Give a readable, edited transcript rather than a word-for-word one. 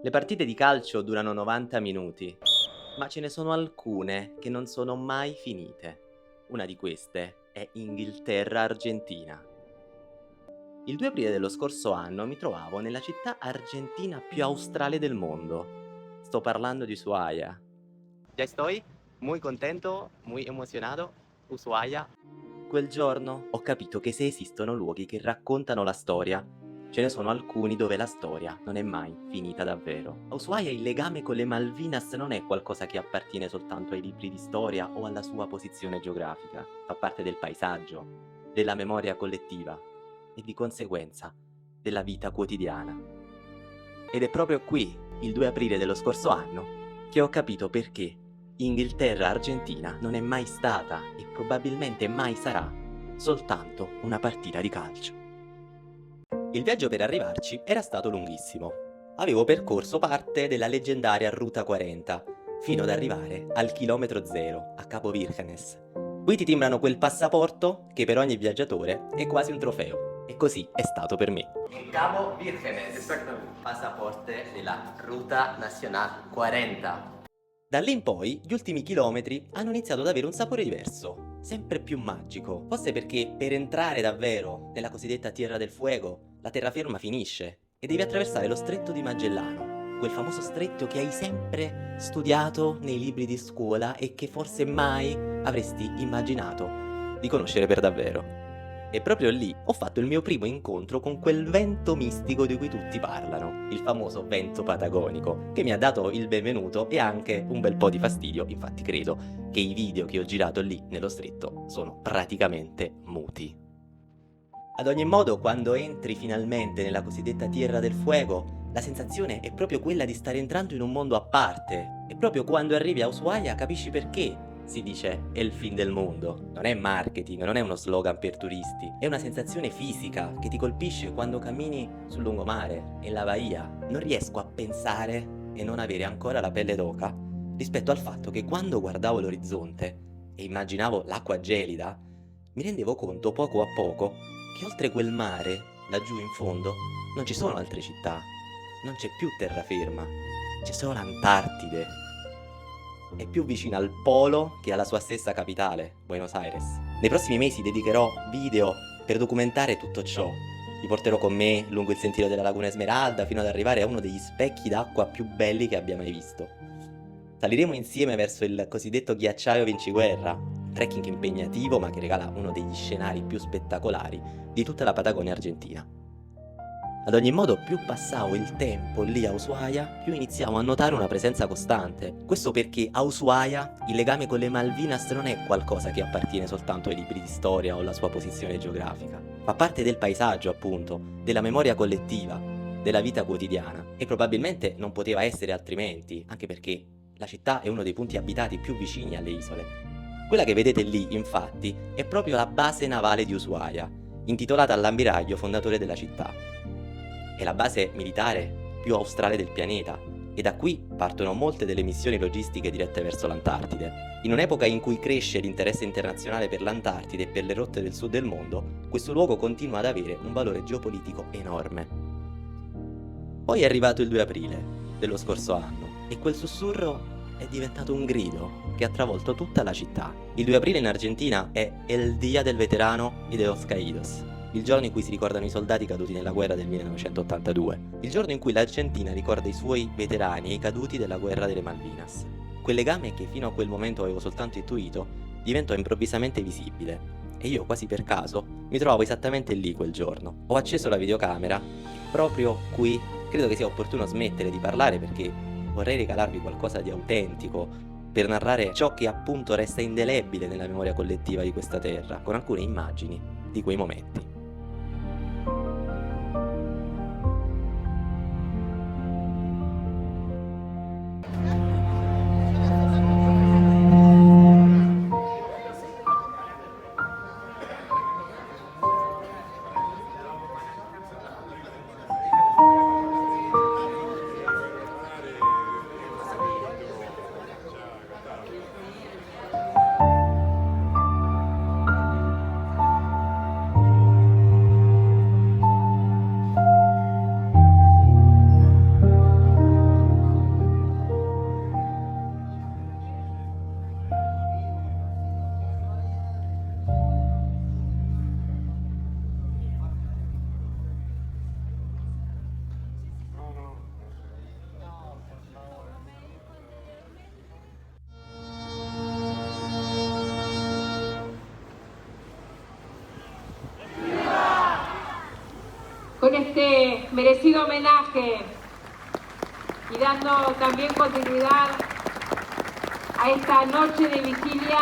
Le partite di calcio durano 90 minuti, ma ce ne sono alcune che non sono mai finite. Una di queste è Inghilterra-Argentina. Il 2 aprile dello scorso anno mi trovavo nella città argentina più australe del mondo. Sto parlando di Ushuaia. Ya estoy muy contento, muy emocionado, Ushuaia. Quel giorno ho capito che se esistono luoghi che raccontano la storia, ce ne sono alcuni dove la storia non è mai finita davvero. A Ushuaia il legame con le Malvinas non è qualcosa che appartiene soltanto ai libri di storia o alla sua posizione geografica, fa parte del paesaggio, della memoria collettiva e di conseguenza della vita quotidiana. Ed è proprio qui, il 2 aprile dello scorso anno, che ho capito perché Inghilterra-Argentina non è mai stata e probabilmente mai sarà soltanto una partita di calcio. Il viaggio per arrivarci era stato lunghissimo. Avevo percorso parte della leggendaria Ruta 40 fino ad arrivare al chilometro zero a Capo Virgenes. Qui ti timbrano quel passaporto che per ogni viaggiatore è quasi un trofeo. E così è stato per me. In Cabo Virgenes, Exactamente. passaporte della Ruta Nacional 40. Da lì in poi, gli ultimi chilometri hanno iniziato ad avere un sapore diverso, sempre più magico. Forse perché per entrare davvero nella cosiddetta Tierra del Fuego, la terraferma finisce e devi attraversare lo stretto di Magellano, quel famoso stretto che hai sempre studiato nei libri di scuola e che forse mai avresti immaginato di conoscere per davvero. E proprio lì ho fatto il mio primo incontro con quel vento mistico di cui tutti parlano, il famoso vento patagonico, che mi ha dato il benvenuto e anche un bel po' di fastidio, infatti credo che i video che ho girato lì nello stretto sono praticamente muti. Ad ogni modo, quando entri finalmente nella cosiddetta Tierra del Fuego, la sensazione è proprio quella di stare entrando in un mondo a parte. E proprio quando arrivi a Ushuaia capisci perché si dice è il fin del mondo. Non è marketing, non è uno slogan per turisti, è una sensazione fisica che ti colpisce quando cammini sul lungomare e la bahia. Non riesco a pensare e non avere ancora la pelle d'oca rispetto al fatto che quando guardavo l'orizzonte e immaginavo l'acqua gelida, mi rendevo conto poco a poco che oltre quel mare, laggiù in fondo, non ci sono altre città, non c'è più terraferma, c'è solo l'Antartide. È più vicina al polo che alla sua stessa capitale, Buenos Aires. Nei prossimi mesi dedicherò video per documentare tutto ciò. Vi porterò con me lungo il sentiero della Laguna Esmeralda fino ad arrivare a uno degli specchi d'acqua più belli che abbia mai visto. Saliremo insieme verso il cosiddetto ghiacciaio Vinciguerra, un trekking impegnativo ma che regala uno degli scenari più spettacolari di tutta la Patagonia argentina. Ad ogni modo, più passavo il tempo lì a Ushuaia, più iniziavo a notare una presenza costante. Questo perché a Ushuaia il legame con le Malvinas non è qualcosa che appartiene soltanto ai libri di storia o alla sua posizione geografica. Fa parte del paesaggio, appunto, della memoria collettiva, della vita quotidiana. E probabilmente non poteva essere altrimenti, anche perché la città è uno dei punti abitati più vicini alle isole. Quella che vedete lì, infatti, è proprio la base navale di Ushuaia, intitolata all'ammiraglio fondatore della città. È la base militare più australe del pianeta e da qui partono molte delle missioni logistiche dirette verso l'Antartide. In un'epoca in cui cresce l'interesse internazionale per l'Antartide e per le rotte del sud del mondo, questo luogo continua ad avere un valore geopolitico enorme. Poi è arrivato il 2 aprile dello scorso anno e quel sussurro è diventato un grido che ha travolto tutta la città. Il 2 aprile in Argentina è El Día del Veterano y de los Caídos, il giorno in cui si ricordano i soldati caduti nella guerra del 1982, il giorno in cui l'Argentina ricorda i suoi veterani e i caduti della guerra delle Malvinas. Quel legame che fino a quel momento avevo soltanto intuito diventò improvvisamente visibile e io quasi per caso mi trovavo esattamente lì quel giorno. Ho acceso la videocamera e proprio qui credo che sia opportuno smettere di parlare perché vorrei regalarvi qualcosa di autentico per narrare ciò che appunto resta indelebile nella memoria collettiva di questa terra, con alcune immagini di quei momenti. con este merecido homenaje y dando también continuidad a esta noche de vigilia